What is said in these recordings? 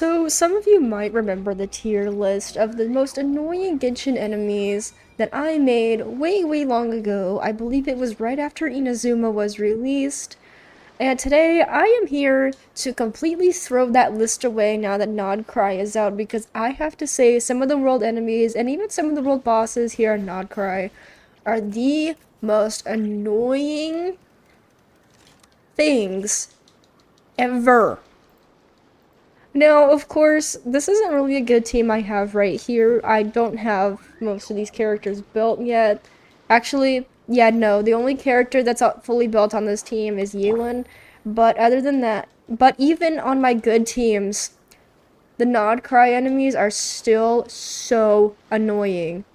So, some of you might remember the tier list of the most annoying Genshin enemies that I made way long ago. I believe it was right after Inazuma was released. And today, I am here to completely throw that list away now that Krai is out, because I have to say some of the world enemies and even some of the world bosses here in Krai are the most annoying things ever. Now, of course, this isn't really a good team I have right here. I don't have most of these characters built yet. Actually, yeah, no, the only character that's fully built on this team is Yulin. But other than that, but even on my good teams, the Nod Cry enemies are still so annoying.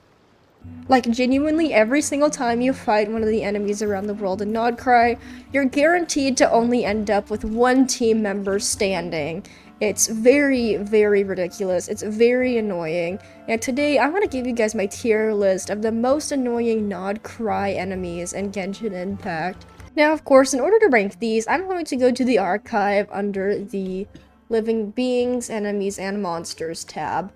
Like, genuinely, every single time you fight one of the enemies around the world in Nod Cry, you're guaranteed to only end up with one team member standing. It's very ridiculous. It's very annoying. And today, I'm gonna give you guys my tier list of the most annoying Nod Cry enemies in Genshin Impact. Now, of course, in order to rank these, I'm going to go to the archive under the Living Beings, Enemies, and Monsters tab.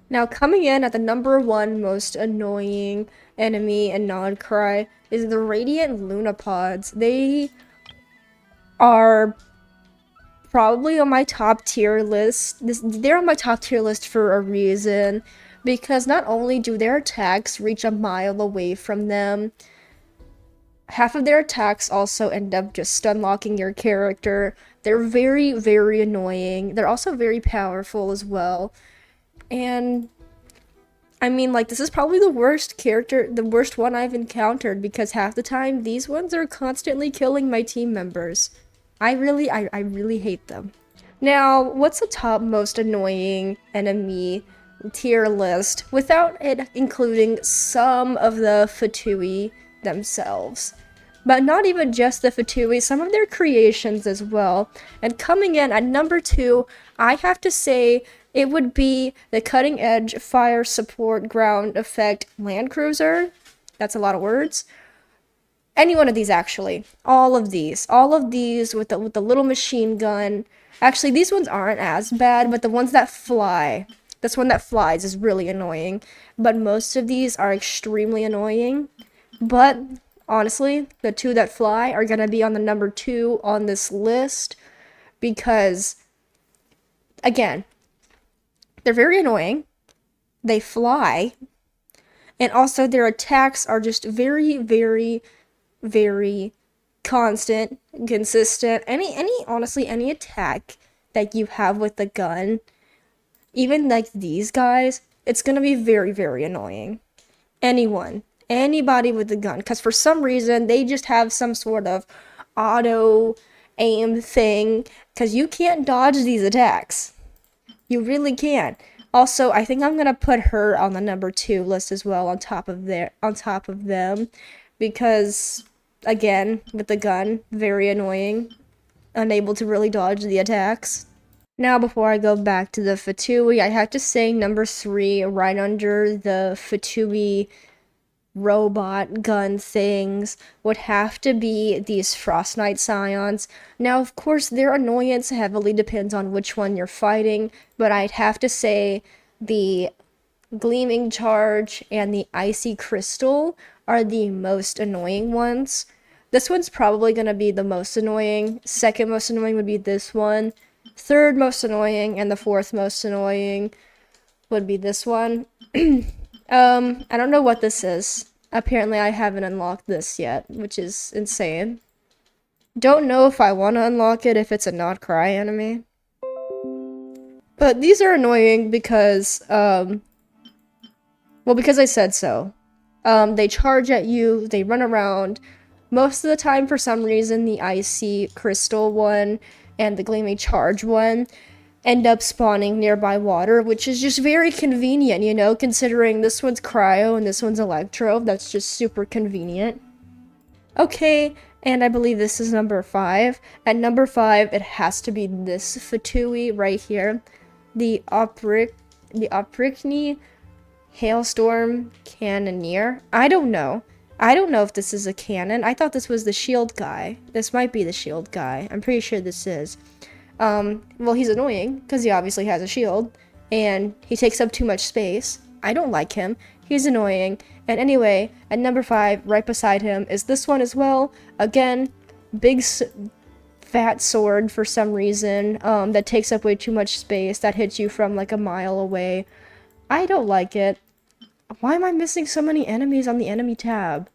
Now, coming in at the number 1 most annoying enemy in Cry is the Radiant Lunapods. They are probably on my top tier list. They're on my top tier list for a reason, because not only do their attacks reach a mile away from them, half of their attacks also end up just stun locking your character. They're very annoying. They're also very powerful as well. And I mean, like, this is probably the worst one I've encountered, because half the time these ones are constantly killing my team members. I really hate them. Now, what's the top most annoying enemy tier list without it including some of the Fatui themselves? But not even just the Fatui, some of their creations as well. And coming in at number 2, I have to say it would be the Cutting Edge Fire Support Ground Effect Land Cruiser. That's a lot of words. Any one of these, actually. All of these with the little machine gun. Actually, these ones aren't as bad, but the ones that fly, this one that flies is really annoying. But most of these are extremely annoying. But honestly, the 2 that fly are gonna be on the number 2 on this list, because, again, they're very annoying, they fly, and also their attacks are just very constant, consistent. Honestly, any attack that you have with the gun, even like these guys, it's gonna be very annoying. Anybody with the gun, because for some reason they just have some sort of auto aim thing, because you can't dodge these attacks. You really can't. Also, I think I'm gonna put her on the number 2 list as well, on top of them, because, again, with the gun, very annoying, unable to really dodge the attacks. Now, before I go back to the Fatui, I have to say number 3, right under the Fatui robot gun things, would have to be these Frost Knight Scions. Now, of course, their annoyance heavily depends on which one you're fighting, but I'd have to say the Gleaming Charge and the Icy Crystal are the most annoying ones. This one's probably gonna be the most annoying. Second most annoying would be this one. Third most annoying, and the fourth most annoying would be this one. I don't know what this is. Apparently I haven't unlocked this yet, which is insane. Don't know if I want to unlock it if it's a not cry enemy. But these are annoying because, well, because I said so. They charge at you, they run around. Most of the time, for some reason, the Icy Crystal one and the Gleaming Charge one end up spawning nearby water, which is just very convenient, you know, considering this one's cryo and this one's electro. That's just super convenient. Okay, and I believe this is number 5. At number 5, it has to be this Fatui right here. The Oprikny Hailstorm Cannoneer. I don't know if this is a cannon. I thought this was the shield guy. This might be the shield guy. I'm pretty sure this is. Well, he's annoying because he obviously has a shield and he takes up too much space. I don't like him. He's annoying. And anyway, at number 5, right beside him, is this one as well. Again, big fat sword for some reason, that takes up way too much space, that hits you from like a mile away. I don't like it. Why am I missing so many enemies on the enemy tab?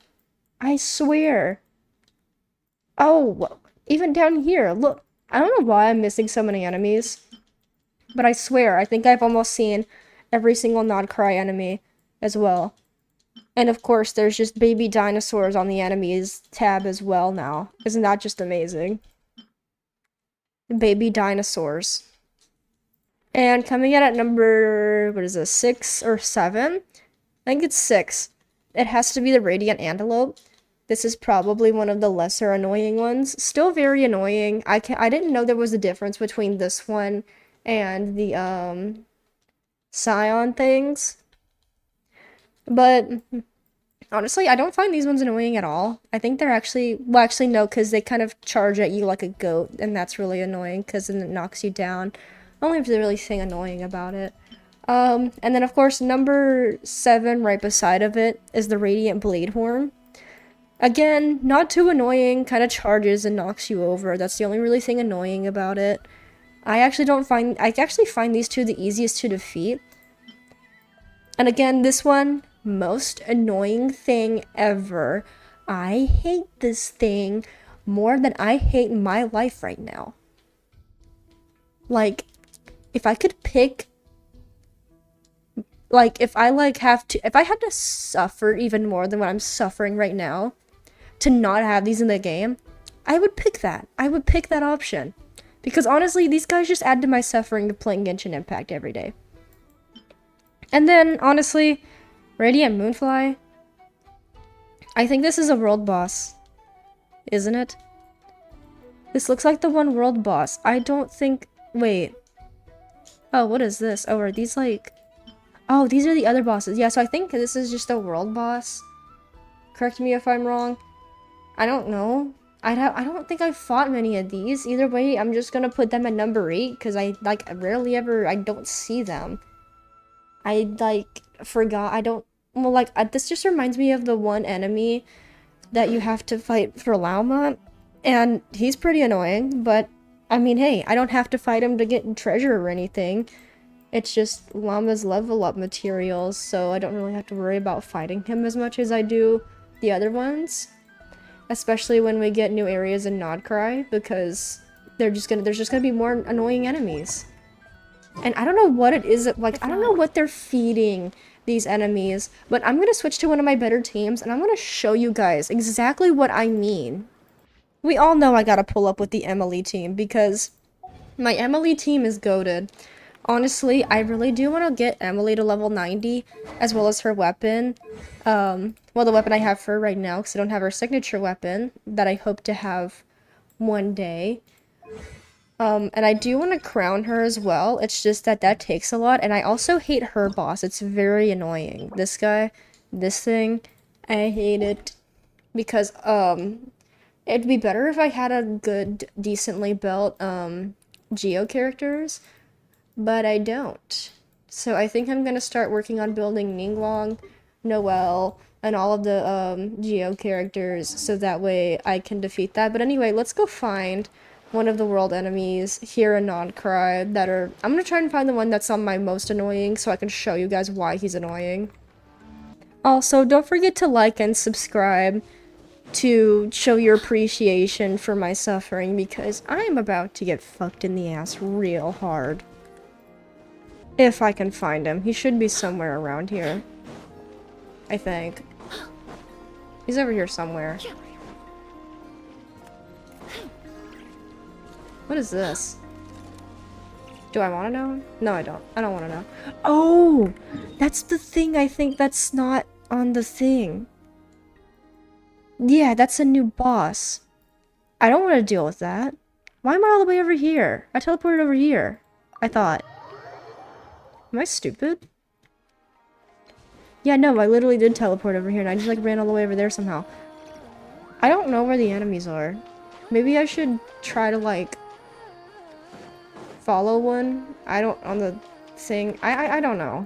I swear. Oh, even down here, look. I don't know why I'm missing so many enemies, but I swear, I think I've almost seen every single non-Krai enemy as well. And of course, there's just baby dinosaurs on the enemies tab as well now. Isn't that just amazing? Baby dinosaurs. And coming in at number, what is this, 6 or 7? I think it's 6. It has to be the Radiant Antelope. This is probably one of the lesser annoying ones. Still very annoying. I didn't know there was a difference between this one and the Scion things. But honestly, I don't find these ones annoying at all. I think they're actually, well, actually no, because they kind of charge at you like a goat, and that's really annoying because then it knocks you down. Only really thing annoying about it. And then of course number 7 right beside of it is the Radiant Bladehorn. Again, not too annoying, kind of charges and knocks you over. That's the only really thing annoying about it. I actually find these two the easiest to defeat. And again, this one, most annoying thing ever. I hate this thing more than I hate my life right now. Like, if I could pick, like, if I had to suffer even more than what I'm suffering right now, to not have these in the game, I would pick that. I would pick that option. Because honestly, these guys just add to my suffering of playing Genshin Impact every day. And then, honestly, Radiant Moonfly. I think this is a world boss. Isn't it? This looks like the one world boss. I don't think... Wait. Oh, what is this? Oh, are these like... Oh, these are the other bosses. Yeah, so I think this is just a world boss. Correct me if I'm wrong. I don't know. I don't think I've fought many of these. Either way, I'm just gonna put them at number 8 because I rarely ever, I don't see them. I forgot. I don't, well, this just reminds me of the one enemy that you have to fight for Lauma, and he's pretty annoying, but I mean, hey, I don't have to fight him to get treasure or anything. It's just Llama's level up materials, so I don't really have to worry about fighting him as much as I do the other ones. Especially when we get new areas in Krai, because there's just gonna be more annoying enemies. And I don't know what it is, like, I don't know what they're feeding these enemies, but I'm gonna switch to one of my better teams, and I'm gonna show you guys exactly what I mean. We all know I gotta pull up with the Emily team, because my Emily team is goated. Honestly, I really do want to get Emily to level 90, as well as her weapon. Well, the weapon I have for her right now, because I don't have her signature weapon, that I hope to have one day. And I do want to crown her as well, it's just that takes a lot, and I also hate her boss, it's very annoying. This guy, this thing, I hate it, because, it'd be better if I had a good, decently built, Geo characters, but I don't. So I think I'm gonna start working on building Ninglong, Noelle, and all of the Geo characters, so that way I can defeat that. But anyway, let's go find one of the world enemies here in Krai that are... I'm gonna try and find the one that's on my most annoying, so I can show you guys why he's annoying. Also, don't forget to like and subscribe to show your appreciation for my suffering, because I'm about to get fucked in the ass real hard. If I can find him. He should be somewhere around here. I think. He's over here somewhere. What is this? Do I want to know? No, I don't. I don't want to know. Oh! That's the thing I think that's not on the thing. Yeah, that's a new boss. I don't want to deal with that. Why am I all the way over here? I teleported over here. I thought. Am I stupid? Yeah, no, I literally did teleport over here and I just like ran all the way over there somehow. I don't know where the enemies are. Maybe I should try to like follow one. I don't, on the thing. I don't know.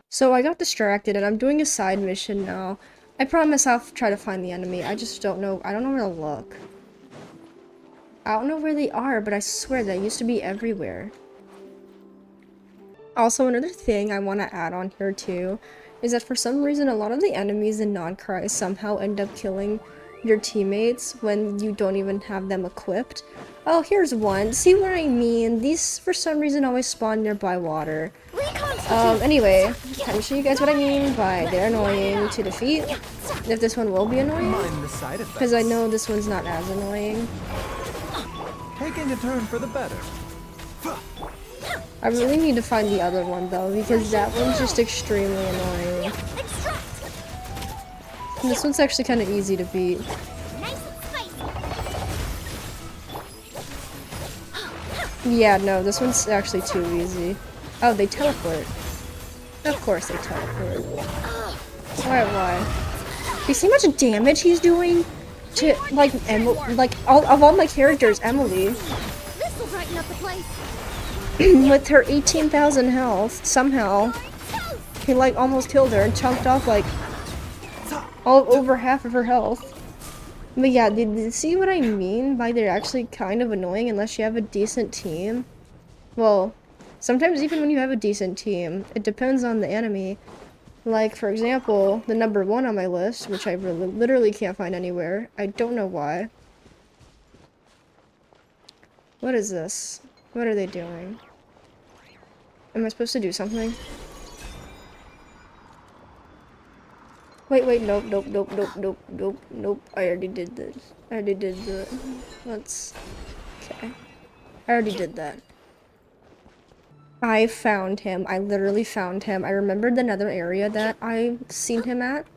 So I got distracted and I'm doing a side mission now. I promise I'll try to find the enemy. I just don't know. I don't know where to look. I don't know where they are, but I swear they used to be everywhere. Also, another thing I want to add on here too is that for some reason a lot of the enemies in non-Krai somehow end up killing your teammates when you don't even have them equipped. Oh, here's one. See what I mean? These for some reason always spawn nearby water. Anyway, let me show you guys what I mean by they're annoying to defeat. If this one will be annoying, because I know this one's not as annoying. Taking a turn for the better. I really need to find the other one though, because that one's just extremely annoying. And this one's actually kind of easy to beat. Yeah, no, this one's actually too easy. Oh, they teleport. Of course they teleport. Why? Do you see how much damage he's doing to, like, of all my characters, Emily. This'll brighten up the place. With her 18,000 health, somehow, he, like, almost killed her and chunked off, like, all over half of her health. But yeah, did you see what I mean by they're actually kind of annoying unless you have a decent team? Well, sometimes even when you have a decent team, it depends on the enemy. Like, for example, the number 1 on my list, which I literally can't find anywhere. I don't know why. What is this? What are they doing? Am I supposed to do something? Wait, nope. I already did this. I already did the... Let's... Okay. I already did that. I found him. I literally found him. I remembered the nether area that I seen him at.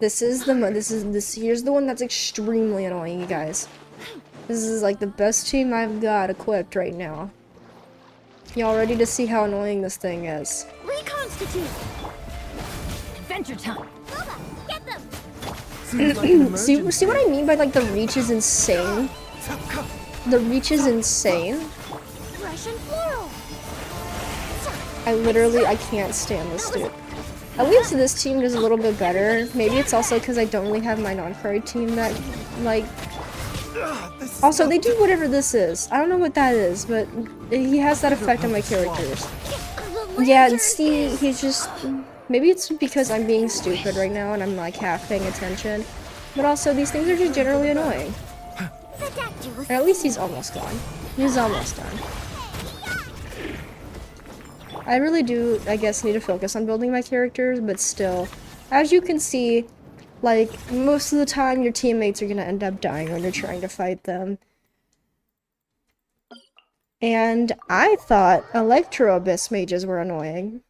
Here's the one that's extremely annoying, you guys. This is like the best team I've got equipped right now. Y'all ready to see how annoying this thing is? Reconstitute. Adventure time. Get them. see what I mean by like the reach is insane? The reach is insane. Fresh and floral. I can't stand this dude. At least this team does a little bit better. Maybe it's also because I don't really have my non-Krai team that, like... Also, they do whatever this is. I don't know what that is, but he has that effect on my characters. Yeah, and see, he's just... Maybe it's because I'm being stupid right now and I'm, like, half paying attention. But also, these things are just generally annoying. And at least he's almost gone. He's almost done. I really do, I guess, need to focus on building my characters, but still, as you can see, like, most of the time your teammates are gonna end up dying when you're trying to fight them. And I thought Electro Abyss mages were annoying.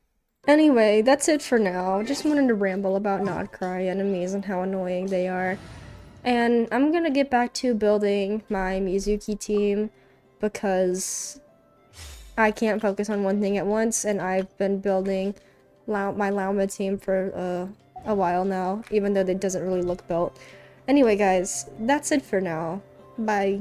Anyway, that's it for now. Just wanted to ramble about non-Krai enemies and how annoying they are. And I'm gonna get back to building my Mizuki team, because I can't focus on one thing at once, and I've been building my Lauma team for a while now, even though it doesn't really look built. Anyway, guys, that's it for now. Bye.